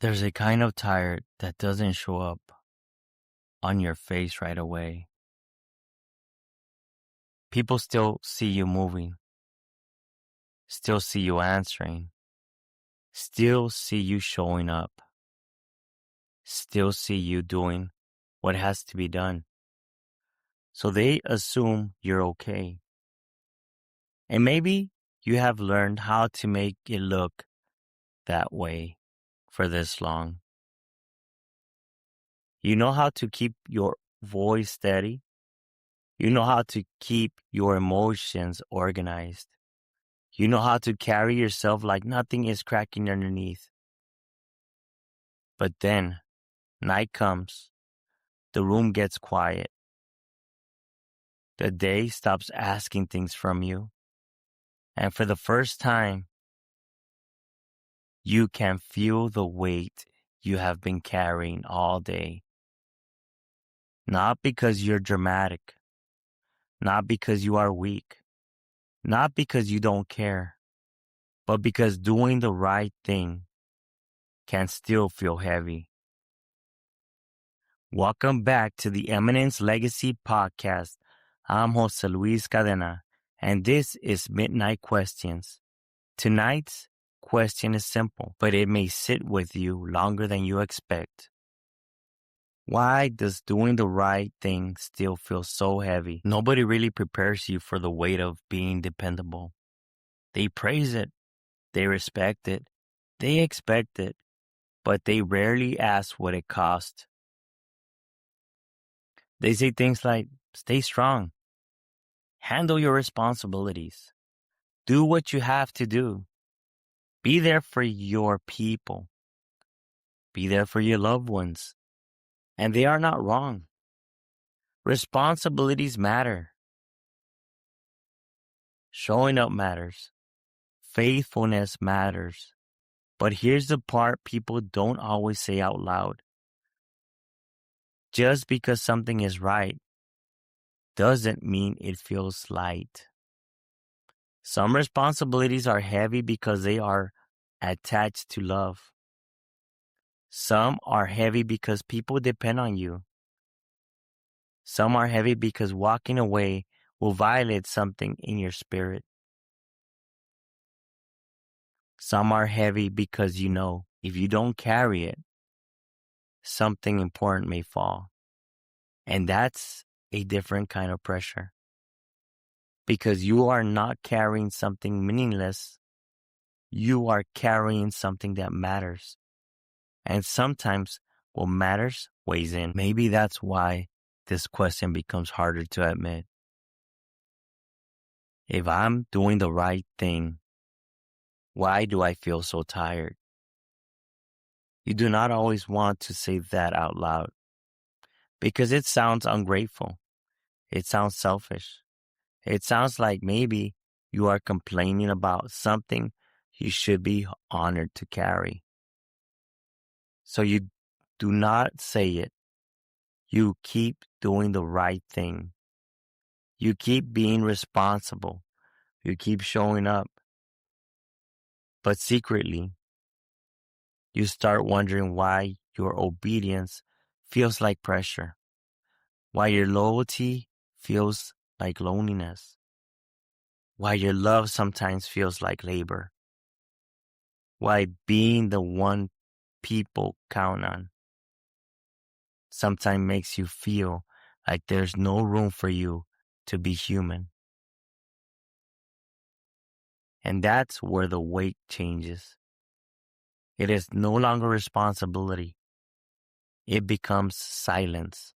There's a kind of tired that doesn't show up on your face right away. People still see you moving, still see you answering, still see you showing up, still see you doing what has to be done. So they assume you're okay. And maybe you have learned how to make it look that way for this long. You know how to keep your voice steady. You know how to keep your emotions organized. You know how to carry yourself like nothing is cracking underneath. But then, night comes. The room gets quiet. The day stops asking things from you. And for the first time, you can feel the weight you have been carrying all day. Not because you're dramatic. Not because you are weak. Not because you don't care. But because doing the right thing can still feel heavy. Welcome back to the Eminence Legacy podcast. I'm Jose Luis Cadena, and this is Midnight Questions. Tonight's question is simple, but it may sit with you longer than you expect. Why does doing the right thing still feel so heavy? Nobody really prepares you for the weight of being dependable. They praise it, they respect it, they expect it, but they rarely ask what it costs. They say things like, stay strong, handle your responsibilities, do what you have to do, be there for your people, be there for your loved ones. And they are not wrong. Responsibilities matter. Showing up matters. Faithfulness matters. But here's the part people don't always say out loud. Just because something is right doesn't mean it feels light. Some responsibilities are heavy because they are attached to love. Some are heavy because people depend on you. Some are heavy because walking away will violate something in your spirit. Some are heavy because you know if you don't carry it, something important may fall. And that's a different kind of pressure. Because you are not carrying something meaningless, you are carrying something that matters. And sometimes what matters weighs in. Maybe that's why this question becomes harder to admit. If I'm doing the right thing, why do I feel so tired? You do not always want to say that out loud because it sounds ungrateful. It sounds selfish. It sounds like maybe you are complaining about something you should be honored to carry. So you do not say it. You keep doing the right thing. You keep being responsible. You keep showing up. But secretly, you start wondering why your obedience feels like pressure, why your loyalty feels like loneliness, why your love sometimes feels like labor, why being the one people count on sometimes makes you feel like there's no room for you to be human. And that's where the weight changes. It is no longer responsibility. It becomes silence.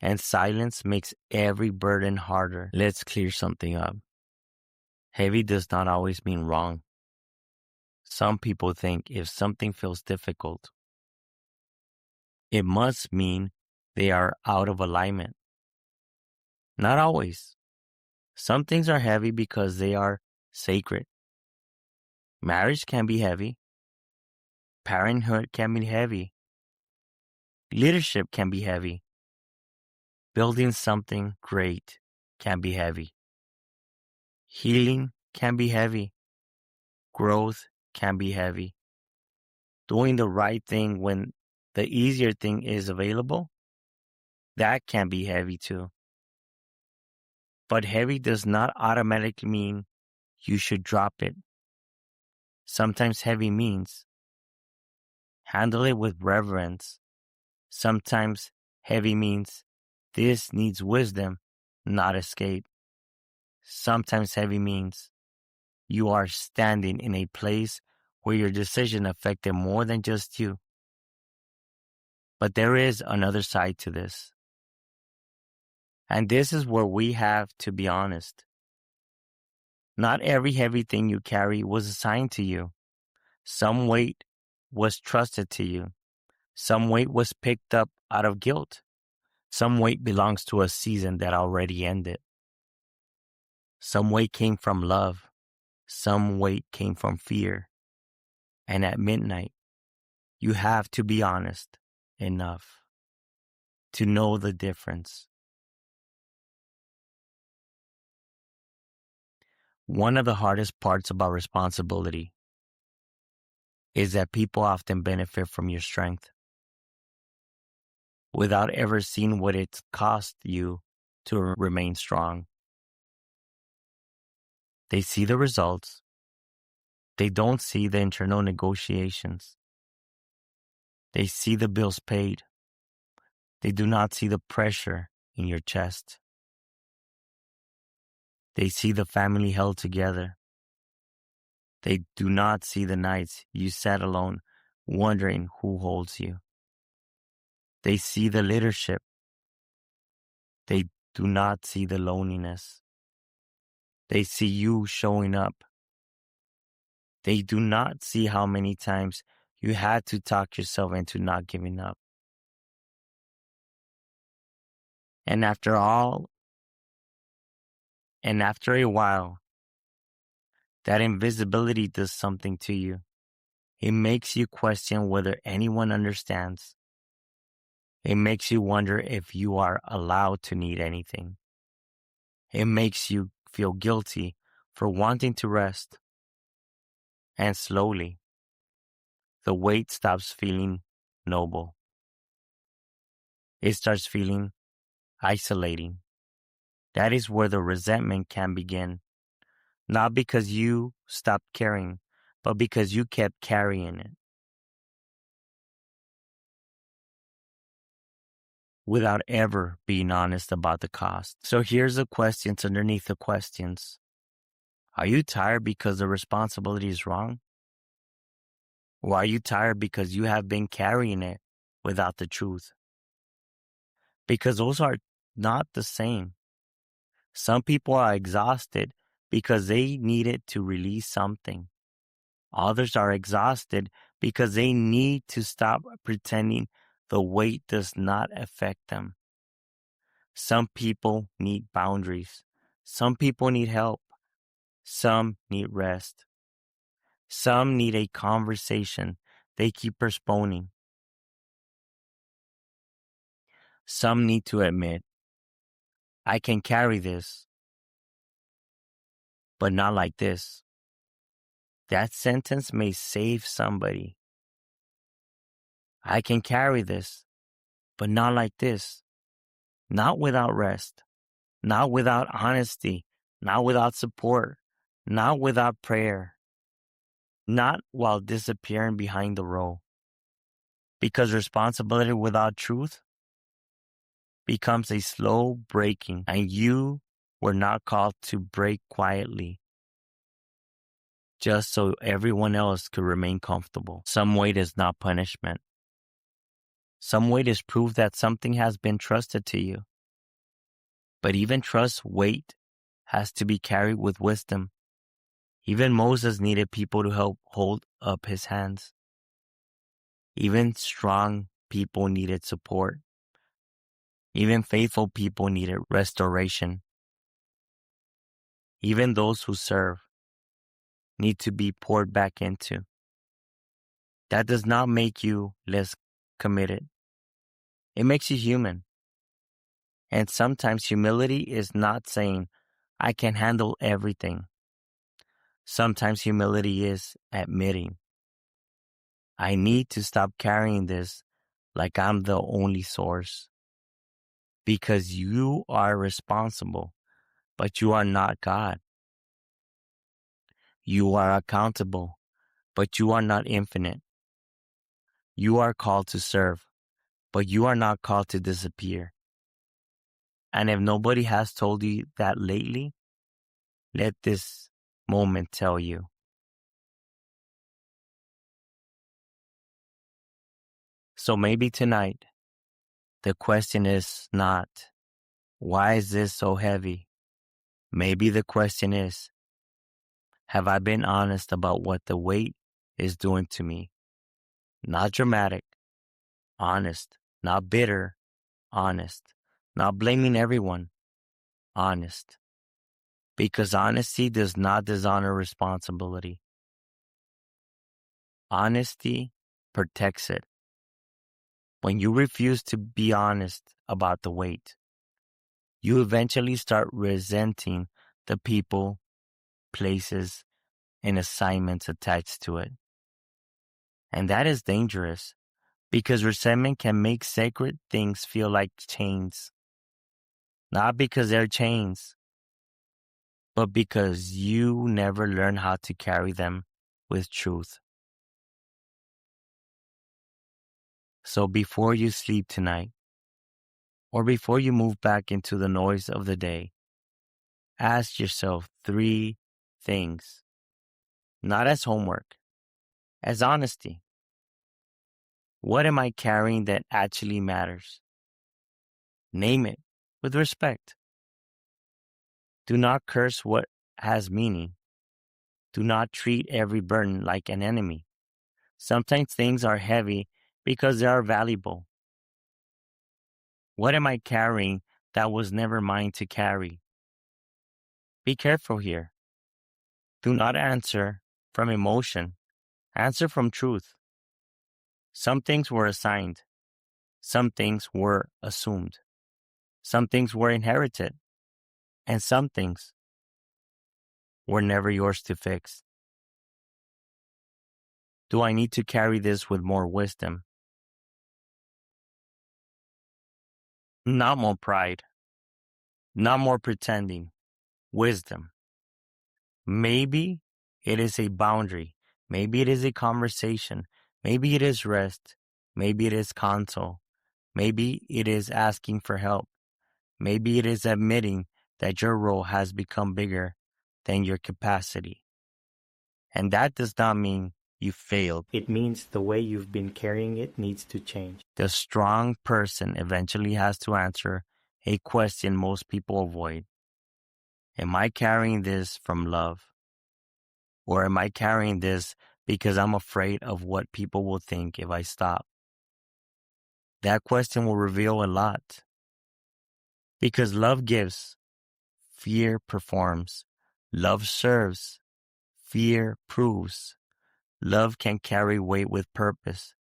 And silence makes every burden harder. Let's clear something up. Heavy does not always mean wrong. Some people think if something feels difficult, it must mean they are out of alignment. Not always. Some things are heavy because they are sacred. Marriage can be heavy. Parenthood can be heavy. Leadership can be heavy. Building something great can be heavy. Healing can be heavy. Growth can be heavy. Doing the right thing when the easier thing is available, that can be heavy too. But heavy does not automatically mean you should drop it. Sometimes heavy means handle it with reverence. Sometimes heavy means this needs wisdom, not escape. Sometimes heavy means you are standing in a place where your decision affected more than just you. But there is another side to this. And this is where we have to be honest. Not every heavy thing you carry was assigned to you. Some weight was trusted to you. Some weight was picked up out of guilt. Some weight belongs to a season that already ended. Some weight came from love. Some weight came from fear. And at midnight, you have to be honest enough to know the difference. One of the hardest parts about responsibility is that people often benefit from your strength without ever seeing what it's cost you to remain strong. They see the results. They don't see the internal negotiations. They see the bills paid. They do not see the pressure in your chest. They see the family held together. They do not see the nights you sat alone wondering who holds you. They see the leadership. They do not see the loneliness. They see you showing up. They do not see how many times you had to talk yourself into not giving up. And after a while, that invisibility does something to you. It makes you question whether anyone understands. It makes you wonder if you are allowed to need anything. It makes you feel guilty for wanting to rest. And slowly, the weight stops feeling noble. It starts feeling isolating. That is where the resentment can begin. Not because you stopped caring, but because you kept carrying it. Without ever being honest about the cost. So here's the questions underneath the questions. Are you tired because the responsibility is wrong? Or are you tired because you have been carrying it without the truth? Because those are not the same. Some people are exhausted because they needed to release something. Others are exhausted because they need to stop pretending the weight does not affect them. Some people need boundaries. Some people need help. Some need rest. Some need a conversation they keep postponing. Some need to admit, I can carry this, but not like this. That sentence may save somebody. I can carry this, but not like this. Not without rest. Not without honesty. Not without support. Not without prayer. Not while disappearing behind the row. Because responsibility without truth becomes a slow breaking, and you were not called to break quietly just so everyone else could remain comfortable. Some weight is not punishment. Some weight is proof that something has been trusted to you. But even trust weight has to be carried with wisdom. Even Moses needed people to help hold up his hands. Even strong people needed support. Even faithful people needed restoration. Even those who serve need to be poured back into. That does not make you less committed. It makes you human. And sometimes humility is not saying, I can handle everything. Sometimes humility is admitting, I need to stop carrying this like I'm the only source. Because you are responsible, but you are not God. You are accountable, but you are not infinite. You are called to serve, but you are not called to disappear. And if nobody has told you that lately, let this moment tell you. So maybe tonight, the question is not, why is this so heavy? Maybe the question is, have I been honest about what the weight is doing to me? Not dramatic, honest, not bitter, honest, not blaming everyone, honest. Because honesty does not dishonor responsibility. Honesty protects it. When you refuse to be honest about the weight, you eventually start resenting the people, places, and assignments attached to it. And that is dangerous because resentment can make sacred things feel like chains. Not because they're chains, but because you never learn how to carry them with truth. So before you sleep tonight, or before you move back into the noise of the day, ask yourself 3 things, not as homework, as honesty. What am I carrying that actually matters? Name it with respect. Do not curse what has meaning. Do not treat every burden like an enemy. Sometimes things are heavy because they are valuable. What am I carrying that was never mine to carry? Be careful here. Do not answer from emotion. Answer from truth. Some things were assigned. Some things were assumed. Some things were inherited. And some things were never yours to fix. Do I need to carry this with more wisdom? Not more pride. Not more pretending. Wisdom. Maybe it is a boundary. Maybe it is a conversation. Maybe it is rest. Maybe it is console. Maybe it is asking for help. Maybe it is admitting that your role has become bigger than your capacity. And that does not mean you failed. It means the way you've been carrying it needs to change. The strong person eventually has to answer a question most people avoid. Am I carrying this from love? Or am I carrying this because I'm afraid of what people will think if I stop? That question will reveal a lot. Because love gives, fear performs. Love serves, fear proves. Love can carry weight with purpose.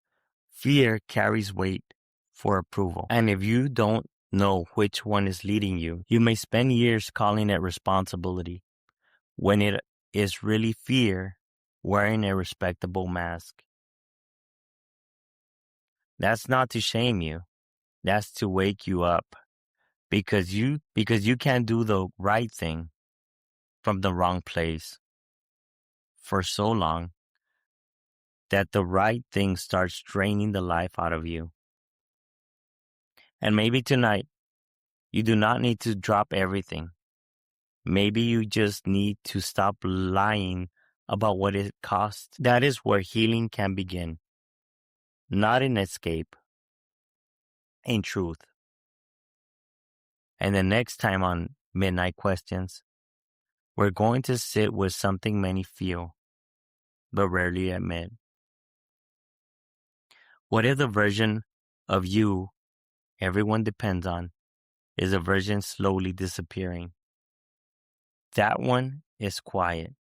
Fear carries weight for approval. And if you don't know which one is leading you, you may spend years calling it responsibility when it is really fear wearing a respectable mask. That's not to shame you. That's to wake you up because you can't do the right thing from the wrong place for so long that the right thing starts draining the life out of you. And maybe tonight, you do not need to drop everything. Maybe you just need to stop lying about what it costs. That is where healing can begin. Not in escape, in truth. And the next time on Midnight Questions, we're going to sit with something many feel, but rarely admit. What if the version of you everyone depends on is a version slowly disappearing? That one is quiet,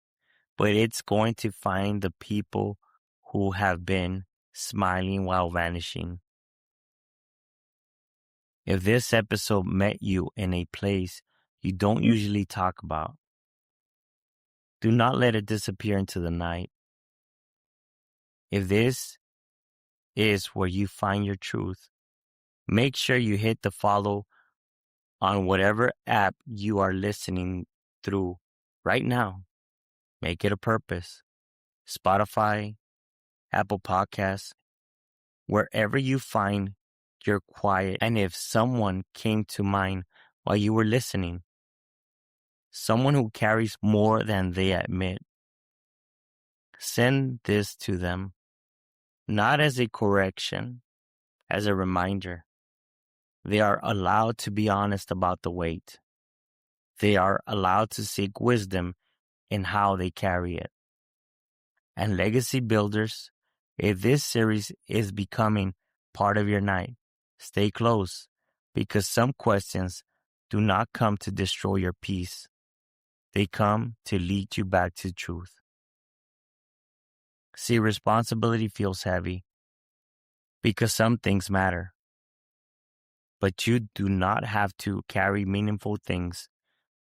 but it's going to find the people who have been smiling while vanishing. If this episode met you in a place you don't usually talk about, do not let it disappear into the night. If this is where you find your truth. Make sure you hit the follow on whatever app you are listening through right now. Make it a purpose. Spotify, Apple Podcasts, wherever you find your quiet. And if someone came to mind while you were listening, someone who carries more than they admit, send this to them, not as a correction, as a reminder. They are allowed to be honest about the weight. They are allowed to seek wisdom in how they carry it. And legacy builders, if this series is becoming part of your night, stay close, because some questions do not come to destroy your peace. They come to lead you back to truth. See, responsibility feels heavy because some things matter. But you do not have to carry meaningful things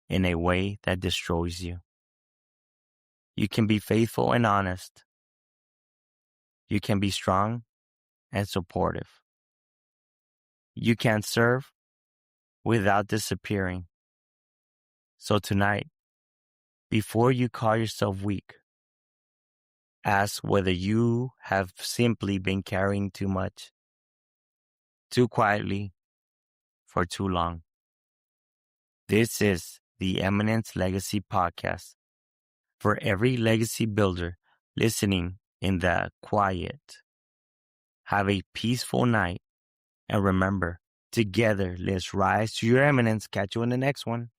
in a way that destroys you. You can be faithful and honest. You can be strong and supportive. You can serve without disappearing. So tonight, before you call yourself weak, ask whether you have simply been carrying too much, too quietly, for too long. This is the Eminence Legacy podcast for every legacy builder listening in the quiet. Have a peaceful night, and remember, together let's rise to your eminence. Catch you in the next one.